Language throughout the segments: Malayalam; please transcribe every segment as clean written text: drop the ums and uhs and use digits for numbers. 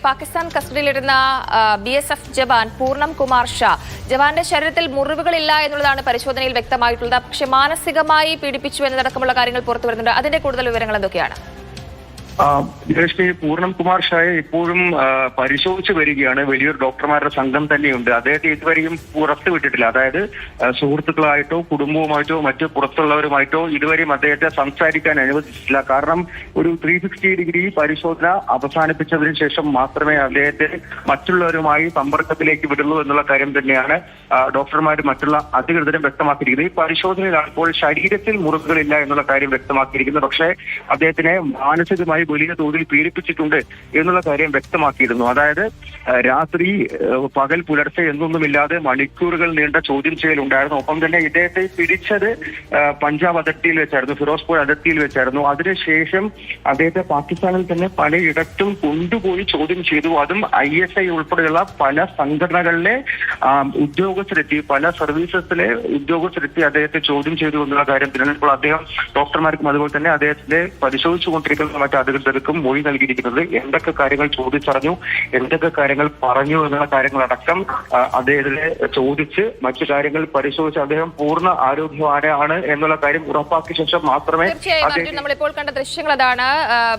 പാകിസ്ഥാൻ കസ്റ്റഡിയിലിരുന്ന BSF ജവാൻ പൂർണം കുമാർ ഷാ ജവാന്റെ ശരീരത്തിൽ മുറിവുകളില്ല എന്നുള്ളതാണ് പരിശോധനയിൽ വ്യക്തമായിട്ടുള്ളത്. പക്ഷേ മാനസികമായി പീഡിപ്പിച്ചു എന്നതടക്കമുള്ള കാര്യങ്ങൾ പുറത്തു വരുന്നുണ്ട്. അതിന്റെ കൂടുതൽ വിവരങ്ങൾ എന്തൊക്കെയാണ്? പൂർണം കുമാർ ഷായെ ഇപ്പോഴും പരിശോധിച്ചു വരികയാണ്. വലിയൊരു ഡോക്ടർമാരുടെ സംഘം തന്നെയുണ്ട്. അദ്ദേഹത്തെ ഇതുവരെയും പുറത്തു വിട്ടിട്ടില്ല. അതായത് സുഹൃത്തുക്കളായിട്ടോ കുടുംബവുമായിട്ടോ മറ്റു പുറത്തുള്ളവരുമായിട്ടോ ഇതുവരെയും അദ്ദേഹത്തെ സംസാരിക്കാൻ അനുവദിച്ചിട്ടില്ല. കാരണം ഒരു 360 ഡിഗ്രി പരിശോധന അവസാനിപ്പിച്ചതിന് ശേഷം മാത്രമേ അദ്ദേഹത്തെ മറ്റുള്ളവരുമായി സമ്പർക്കത്തിലേക്ക് വിടുള്ളൂ എന്നുള്ള കാര്യം തന്നെയാണ് ഡോക്ടർമാരും മറ്റുള്ള അധികൃതരും വ്യക്തമാക്കിയിരിക്കുന്നത്. ഈ പരിശോധനയിലാണ് ഇപ്പോൾ ശരീരത്തിൽ മുറിവുകളില്ല എന്നുള്ള കാര്യം വ്യക്തമാക്കിയിരിക്കുന്നത്. പക്ഷേ അദ്ദേഹത്തിനെ മാനസികമായി വലിയ തോതിൽ പീഡിപ്പിച്ചിട്ടുണ്ട് എന്നുള്ള കാര്യം വ്യക്തമാക്കിയിരുന്നു. അതായത് രാത്രി പകൽ പുലർച്ചെ എന്നൊന്നുമില്ലാതെ മണിക്കൂറുകൾ നീണ്ട ചോദ്യം ചെയ്യലുണ്ടായിരുന്നു. ഒപ്പം തന്നെ ഇദ്ദേഹത്തെ പിടിച്ചത് പഞ്ചാബ് അതിർത്തിയിൽ വെച്ചായിരുന്നു, ഫിറോസ്പൂർ അതിർത്തിയിൽ വെച്ചായിരുന്നു. അതിനുശേഷം അദ്ദേഹത്തെ പാകിസ്ഥാനിൽ തന്നെ പലയിടത്തും കൊണ്ടുപോയി ചോദ്യം ചെയ്തു. അതും ISI ഉൾപ്പെടെയുള്ള പല സംഘടനകളിലെ ഉദ്യോഗസ്ഥരെത്തി, പല സർവീസസിലെ ഉദ്യോഗസ്ഥരെത്തി അദ്ദേഹത്തെ ചോദ്യം ചെയ്തു എന്നുള്ള കാര്യം തന്നെ ഇപ്പോൾ അദ്ദേഹം ഡോക്ടർമാർക്കും അതുപോലെ തന്നെ അദ്ദേഹത്തെ പരിശോധിച്ചുകൊണ്ടിരിക്കുന്ന മറ്റ് അധികൃതർക്കും മൊഴി നൽകിയിരിക്കുന്നത്. എന്തൊക്കെ കാര്യങ്ങൾ ചോദിച്ചറിഞ്ഞു, എന്തൊക്കെ കാര്യങ്ങൾ പറഞ്ഞു എന്നുള്ള കാര്യങ്ങളടക്കം അദ്ദേഹത്തിനെ ചോദിച്ച് മറ്റു കാര്യങ്ങൾ പരിശോധിച്ച് അദ്ദേഹം പൂർണ്ണ ആരോഗ്യവാനാണ് എന്നുള്ള കാര്യം ഉറപ്പാക്കിയ ശേഷം മാത്രമേ. തീർച്ചയായും നമ്മളിപ്പോൾ കണ്ട ദൃശ്യങ്ങൾ അതാണ്.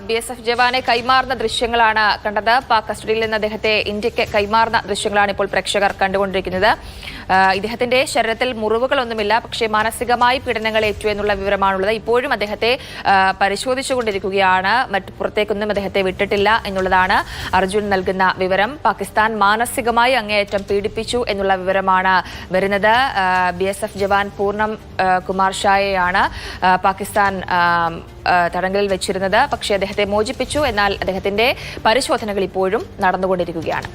BSF ജവാനെ കൈമാറുന്ന ദൃശ്യങ്ങളാണ് കണ്ടത്. പാക് കസ്റ്റഡിയിൽ നിന്ന് അദ്ദേഹത്തെ ഇന്ത്യക്ക് കൈമാറുന്ന ദൃശ്യങ്ങളാണ് ഇപ്പോൾ പ്രേക്ഷകർ കണ്ടുകൊണ്ടിരിക്കുന്നത്. ഇദ്ദേഹത്തിന്റെ ശരീരത്തിൽ മുറിവുകളൊന്നുമില്ല, പക്ഷേ മാനസികമായി പീഡനങ്ങൾ ഏറ്റു എന്നുള്ള വിവരമാണുള്ളത്. ഇപ്പോഴും അദ്ദേഹത്തെ പരിശോധിച്ചുകൊണ്ടിരിക്കുകയാണ്. മറ്റു പുറത്തേക്കൊന്നും അദ്ദേഹത്തെ വിട്ടിട്ടില്ല എന്നുള്ളതാണ് അർജുൻ നൽകുന്ന വിവരം. പാകിസ്ഥാൻ മാനസികമായി അങ്ങേയറ്റം പീഡിപ്പിച്ചു എന്നുള്ള വിവരമാണ് വരുന്നത്. BSF ജവാൻ പൂർണം കുമാർ ഷായെയാണ് പാകിസ്ഥാൻ തടങ്കലിൽ വെച്ചിരുന്നത്. പക്ഷേ അദ്ദേഹത്തെ മോചിപ്പിച്ചു. എന്നാൽ അദ്ദേഹത്തിന്റെ പരിശോധനകൾ ഇപ്പോഴും നടന്നുകൊണ്ടിരിക്കുകയാണ്.